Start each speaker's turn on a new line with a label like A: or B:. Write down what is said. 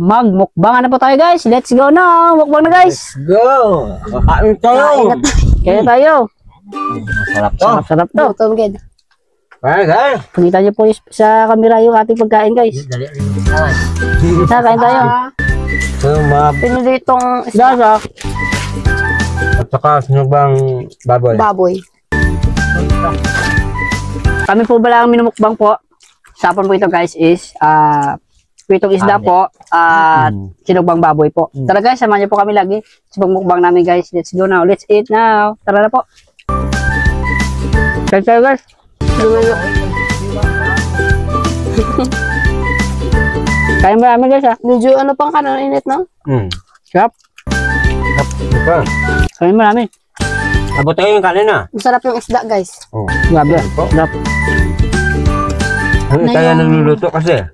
A: magmukbang na po tayo guys. Let's go na. Mukbang na guys.
B: Let's go. Kakain tayo.
A: Kaya tayo.
B: Sarap to.
A: Sarap to.
C: Gutom, Ged.
B: Kaya guys.
A: Pakita niyo po sa camera yung ating pagkain guys. Kain tayo.
B: Sumab.
C: Pinulitong
A: Dasa.
B: At saka sinubang baboy.
C: baboy.
A: Kami po pala ang minumukbang po. Sapon po ito guys is pritong isda po at sinugbang baboy po. Tara guys, samahan niyo po kami lagi sa pagmukbang namin guys. Let's go now. Let's eat now. Tara na po. Kain tayo guys. Kain marami guys ha.
C: Medyo ano pang kanan init, no?
A: Sarap.
B: Sarap.
A: Kain marami.
B: Abot tayo yung kanin ah.
C: Masarap yung isda, guys.
B: Oh.
A: Grabe. Sarap.
B: Ano tayo nagluluto kasi?